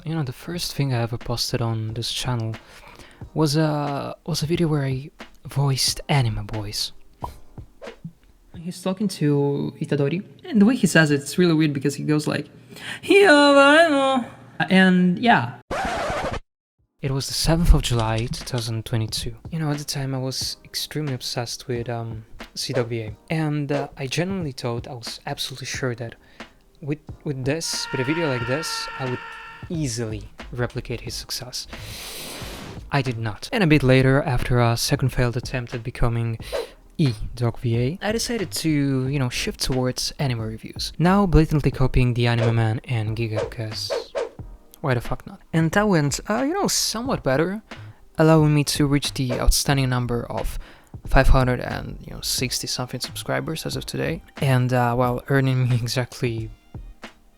You know, the first thing I ever posted on this channel was a video where I voiced anime boys. He's talking to Itadori, and the way he says it's really weird because he goes like, and yeah. It was the 7th of July 2022. You know, at the time I was extremely obsessed with CWA, and I genuinely thought, I was absolutely sure that with a video like this, I would easily replicate his success. I did not. And a bit later, after a second failed attempt at becoming E-Dog-VA, I decided to, you know, shift towards anime reviews. Now blatantly copying the Anime Man and Giga, because why the fuck not? And that went, you know, somewhat better, allowing me to reach the outstanding number of 560 something subscribers as of today, and while earning me exactly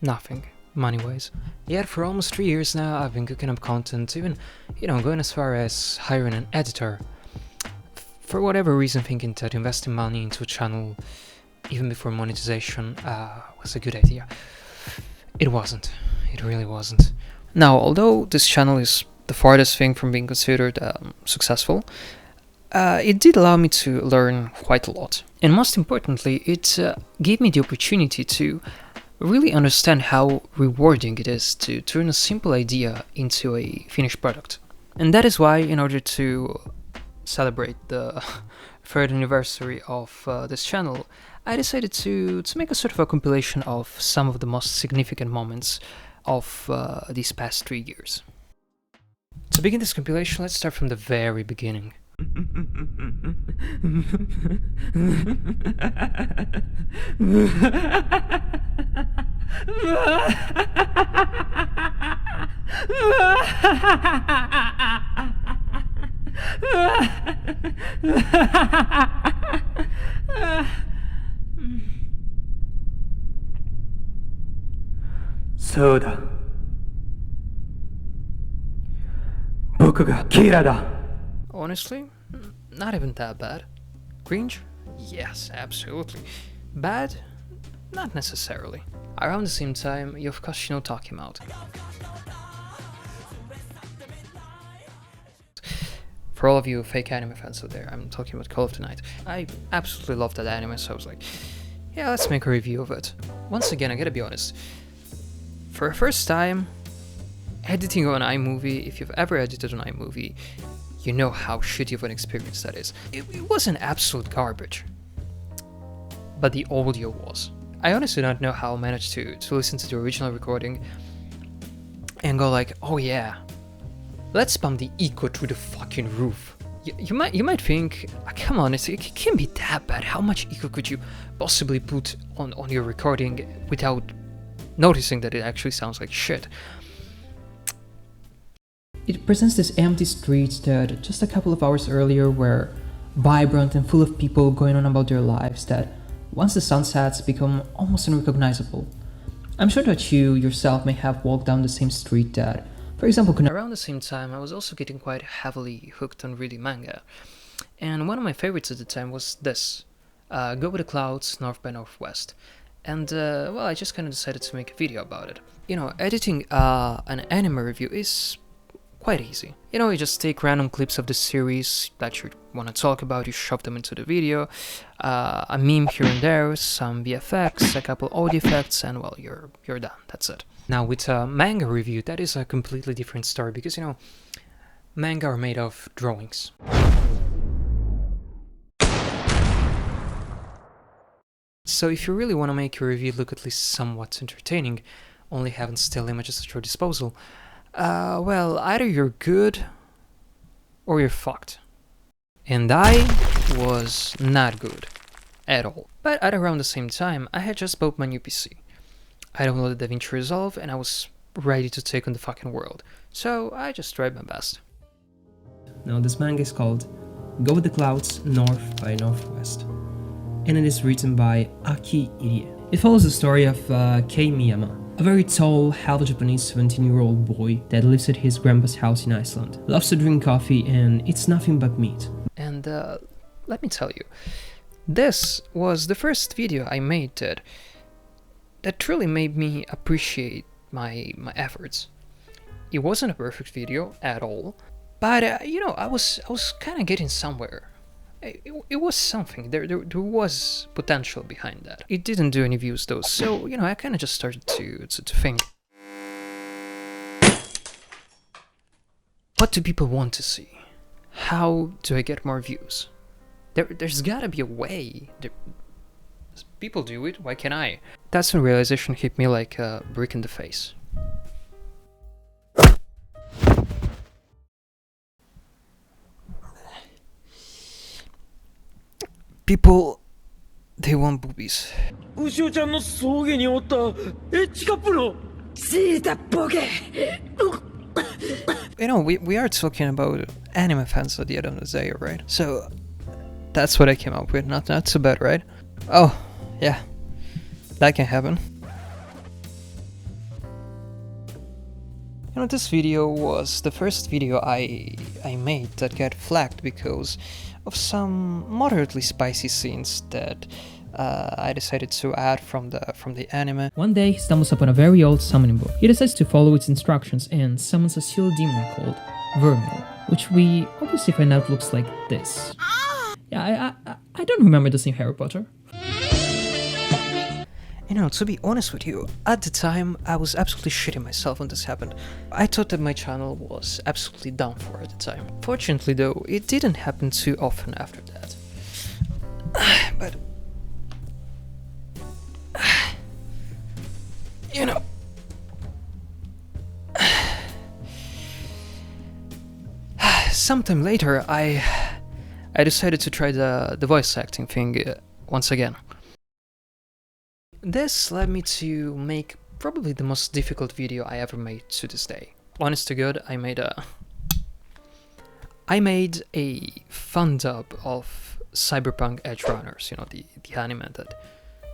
nothing money-wise. Yet for almost 3 years now, I've been cooking up content, even, you know, going as far as hiring an editor. For whatever reason, thinking that investing money into a channel, even before monetization, was a good idea. It wasn't. It really wasn't. Now, although this channel is the farthest thing from being considered successful, it did allow me to learn quite a lot. And most importantly, it gave me the opportunity to really understand how rewarding it is to turn a simple idea into a finished product. And that is why, in order to celebrate the 3rd anniversary of this channel, I decided to make a sort of a compilation of some of the most significant moments of these past 3 years. To begin this compilation, let's start from the very beginning. Soda. 僕がキラだ. Honestly, not even that bad. Cringe? Yes, absolutely. Bad? Not necessarily. Around the same time, you of course know talking about. For all of you fake anime fans out there, I'm talking about Call of the Night. I absolutely love that anime, so I was like, yeah, let's make a review of it. Once again, I gotta be honest. For a first time, editing on iMovie, if you've ever edited on iMovie, you know how shitty of an experience that is. It wasn't absolute garbage, but the audio was. I honestly don't know how I managed to listen to the original recording and go like, oh yeah, let's pump the echo through the fucking roof. You might think, come on, it can't be that bad. How much echo could you possibly put on your recording without noticing that it actually sounds like shit? It presents this empty streets that just a couple of hours earlier were vibrant and full of people going on about their lives that, once the sun sets, become almost unrecognizable. I'm sure that you yourself may have walked down the same street that, for example, around the same time, I was also getting quite heavily hooked on reading manga. And one of my favorites at the time was this, Go With The Clouds, North by Northwest. And, well, I just kind of decided to make a video about it. You know, editing an anime review is quite easy. You know, you just take random clips of the series that you want to talk about, you shove them into the video, a meme here and there, some VFX, a couple audio effects, and well, you're done. That's it. Now with a manga review, that is a completely different story because, you know, manga are made of drawings. So if you really want to make your review look at least somewhat entertaining, only having still images at your disposal, well, either you're good or you're fucked. And I was not good at all. But at around the same time, I had just bought my new PC. I downloaded DaVinci Resolve and I was ready to take on the fucking world. So I just tried my best. Now this manga is called Go With The Clouds, North by Northwest, and it is written by Aki Irie. It follows the story of Kei Miyama, a very tall, half-Japanese 17-year-old boy that lives at his grandpa's house in Iceland, loves to drink coffee and eats nothing but meat. And let me tell you, this was the first video I made that truly made me appreciate my efforts. It wasn't a perfect video at all, but you know, I was kind of getting somewhere. It was something. There was potential behind that. It didn't do any views though, so you know, I kind of just started to think, what do people want to see? How do I get more views? There's gotta be a way. People do it, why can't I? That's when realization hit me like a brick in the face. People, they want boobies. You know, we are talking about anime fans at the end of the day, right? So that's what I came up with. Not so bad, right? Oh, yeah, that can happen. You know, this video was the first video I made that got flagged because of some moderately spicy scenes that I decided to add from the anime. One day, he stumbles upon a very old summoning book. He decides to follow its instructions and summons a sealed demon called Vermil, which we obviously find out looks like this. Yeah, I don't remember this in Harry Potter. You know, to be honest with you, at the time I was absolutely shitting myself when this happened. I thought that my channel was absolutely done for at the time. Fortunately though, it didn't happen too often after that. But... you know... sometime later, I decided to try the voice acting thing once again. This led me to make probably the most difficult video I ever made to this day. Honest to God, I made a fun dub of Cyberpunk Edge Runners, you know, the anime that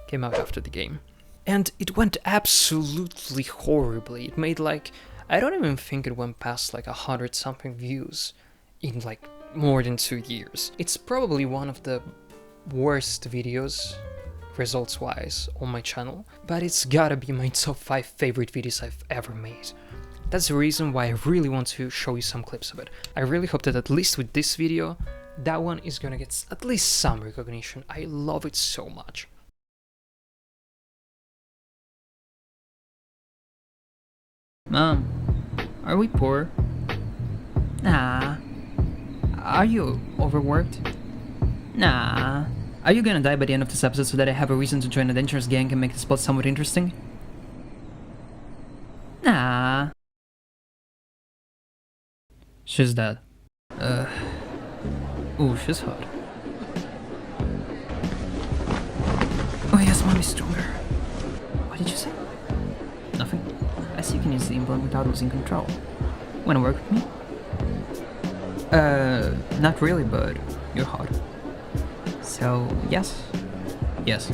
came out after the game. And it went absolutely horribly. It made like, I don't even think it went past like 100 something views in like more than 2 years. It's probably one of the worst videos results wise on my channel, but it's gotta be my top 5 favorite videos I've ever made. That's the reason why I really want to show you some clips of it. I really hope that at least with this video, that one is gonna get at least some recognition. I love it so much. Mom, are we poor? Nah. Are you overworked? Nah. Are you gonna die by the end of this episode so that I have a reason to join a dangerous gang and make this plot somewhat interesting? Nah. She's dead. Ooh, she's hot. Oh yes, mommy's stronger. What did you say? Nothing. I see you can use the implant without losing control. Wanna work with me? Not really, but you're hot. So, yes? Yes.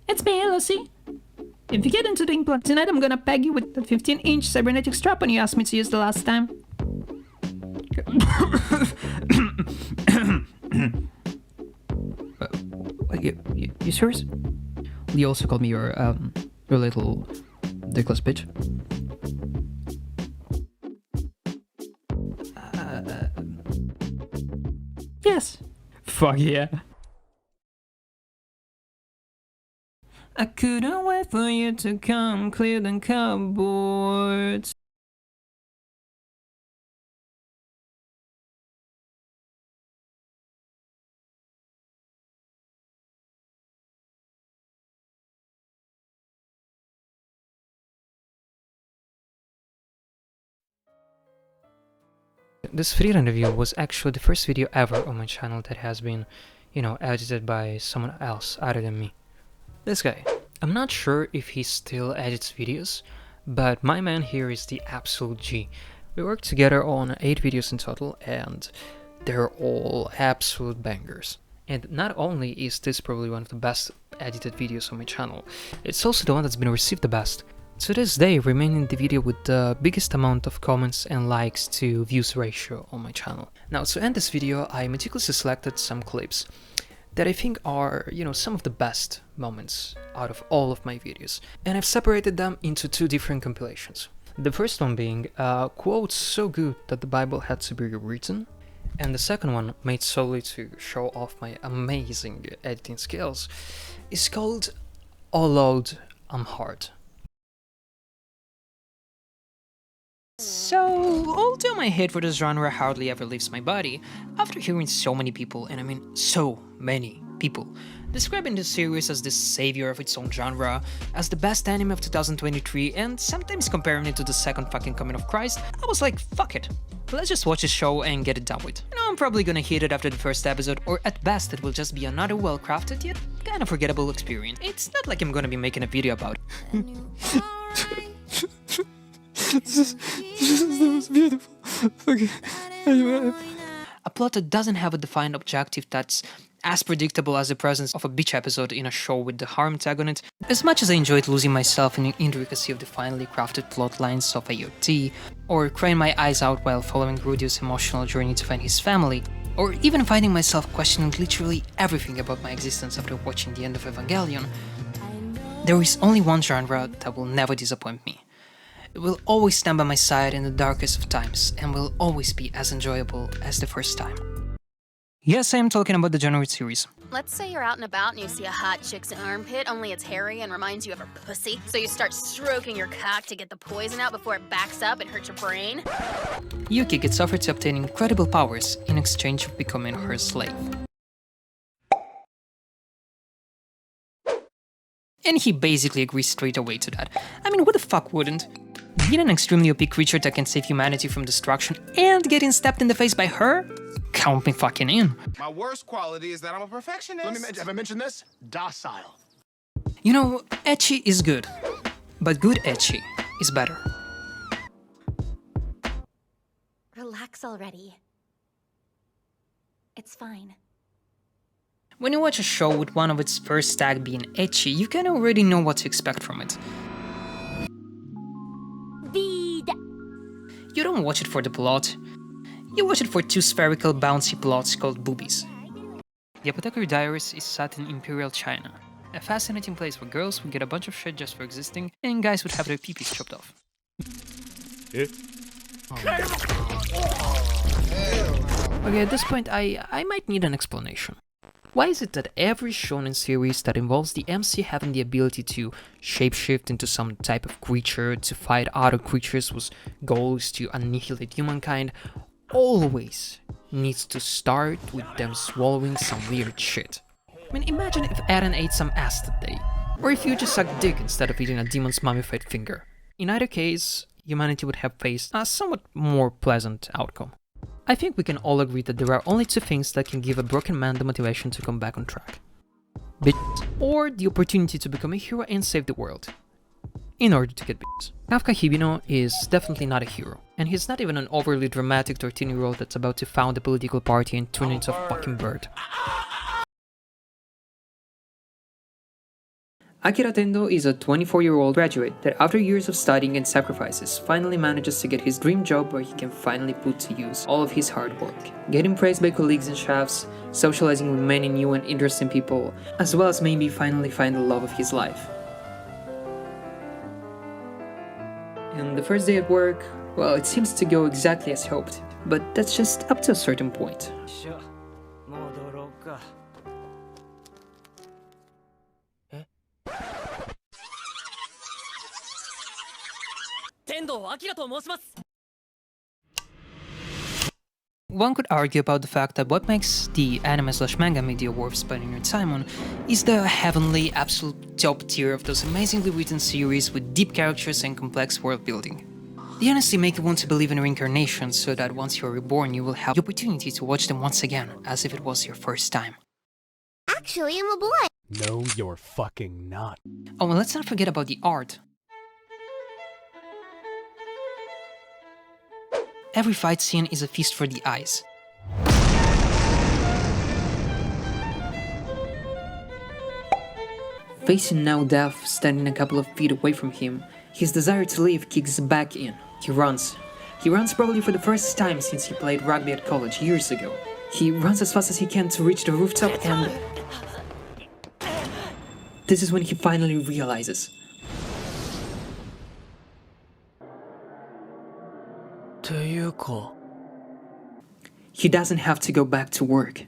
It's me, Lucy. If you get into the implant tonight, I'm gonna peg you with the 15-inch cybernetic strap-on you asked me to use the last time. You serious? You also called me your little dickless bitch. Yes. Fuck yeah. I couldn't wait for you to come clear the cupboards. This video review was actually the first video ever on my channel that has been, you know, edited by someone else other than me. This guy. I'm not sure if he still edits videos, but my man here is the absolute G. We worked together on 8 videos in total, and they're all absolute bangers. And not only is this probably one of the best edited videos on my channel, it's also the one that's been received the best. to this day remaining the video with the biggest amount of comments and likes to views ratio on my channel. Now, to end this video, I meticulously selected some clips that I think are, some of the best moments out of all of my videos, and I've separated them into two different compilations. The first one being quotes so good that the Bible had to be rewritten, and the second one, made solely to show off my amazing editing skills, is called Oh Lord, I'm Hard. So, although my hate for this genre hardly ever leaves my body, after hearing so many people, and I mean so many people, describing this series as the savior of its own genre, as the best anime of 2023, and sometimes comparing it to the second fucking coming of Christ, I was like, fuck it. Let's just watch the show and get it done with. I'm probably gonna hate it after the first episode, or at best it will just be another well-crafted yet kinda forgettable experience. It's not like I'm gonna be making a video about it. This is the most beautiful. Okay. A plot that doesn't have a defined objective that's as predictable as the presence of a beach episode in a show with the harem tag on it. As much as I enjoyed losing myself in the intricacy of the finely crafted plot lines of AOT, or crying my eyes out while following Rudio's emotional journey to find his family, or even finding myself questioning literally everything about my existence after watching the end of Evangelion, there is only one genre that will never disappoint me. It will always stand by my side in the darkest of times, and will always be as enjoyable as the first time. Yes, I am talking about the January series. Let's say you're out and about and you see a hot chick's armpit, only it's hairy and reminds you of her pussy. So you start stroking your cock to get the poison out before it backs up and hurts your brain. Yuki gets offered to obtain incredible powers in exchange for becoming her slave. And he basically agrees straight away to that. I mean, who the fuck wouldn't? Being an extremely OP creature that can save humanity from destruction and getting stabbed in the face by her? Count me fucking in. My worst quality is that I'm a perfectionist. Have I mentioned this? Docile. Ecchi is good, but good ecchi is better. Relax already. It's fine. When you watch a show with one of its first tag being ecchi, you can already know what to expect from it. You don't watch it for the plot. You watch it for two spherical bouncy plots called boobies. The Apothecary Diaries is set in Imperial China, a fascinating place where girls would get a bunch of shit just for existing, and guys would have their peepees chopped off. Okay, at this point I might need an explanation. Why is it that every shonen series that involves the MC having the ability to shapeshift into some type of creature to fight other creatures whose goal is to annihilate humankind always needs to start with them swallowing some weird shit? I mean, imagine if Eren ate some ass that day, or if you just sucked dick instead of eating a demon's mummified finger. In either case, humanity would have faced a somewhat more pleasant outcome. I think we can all agree that there are only two things that can give a broken man the motivation to come back on track. Bitches, or the opportunity to become a hero and save the world. In order to get bitches. Kafka Hibino is definitely not a hero, and he's not even an overly dramatic 13-year-old that's about to found a political party and turn into a fucking bird. Akira Tendo is a 24-year-old graduate that after years of studying and sacrifices finally manages to get his dream job where he can finally put to use all of his hard work, getting praised by colleagues and chefs, socializing with many new and interesting people, as well as maybe finally find the love of his life. And the first day at work, well, it seems to go exactly as hoped, but that's just up to a certain point. One could argue about the fact that what makes the anime/manga media worth spending your time on is the heavenly, absolute top tier of those amazingly written series with deep characters and complex world building. They honestly make you want to believe in reincarnation so that once you're reborn you will have the opportunity to watch them once again, as if it was your first time. Actually, I'm a boy. No, you're fucking not. Oh, and let's not forget about the art. Every fight scene is a feast for the eyes. Facing now death, standing a couple of feet away from him, His desire to live kicks back in. He runs. He runs probably for the first time since he played rugby at college years ago. He runs as fast as he can to reach the rooftop, and this is when he finally realizes. He doesn't have to go back to work.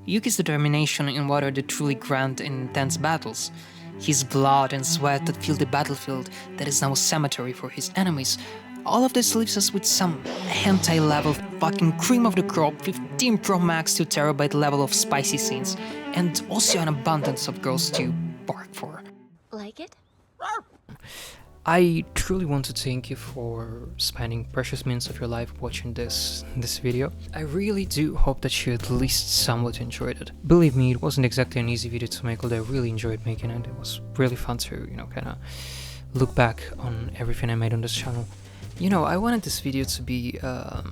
Yuki's determination in what are the truly grand and intense battles, his blood and sweat that fill the battlefield that is now a cemetery for his enemies, all of this leaves us with some hentai level fucking cream of the crop, 15 Pro Max to terabyte level of spicy scenes, and also an abundance of girls to bark for. Like it? I truly want to thank you for spending precious minutes of your life watching this video. I really do hope that you at least somewhat enjoyed it. Believe me, it wasn't exactly an easy video to make, although I really enjoyed making it. It was really fun to, kind of look back on everything I made on this channel. I wanted this video to be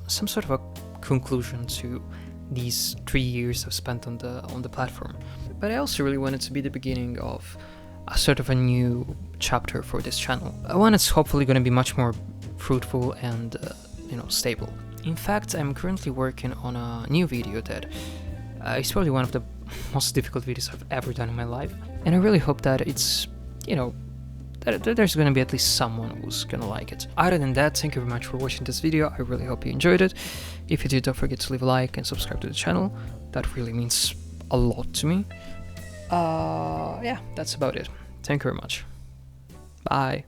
some sort of a conclusion to these 3 years I've spent on the platform. But I also really wanted to be the beginning of a sort of a new chapter for this channel. One that's hopefully going to be much more fruitful and, stable. In fact, I'm currently working on a new video that is probably one of the most difficult videos I've ever done in my life. And I really hope that it's, that there's going to be at least someone who's going to like it. Other than that, thank you very much for watching this video. I really hope you enjoyed it. If you did, don't forget to leave a like and subscribe to the channel. That really means a lot to me. Yeah, that's about it. Thank you very much. Bye.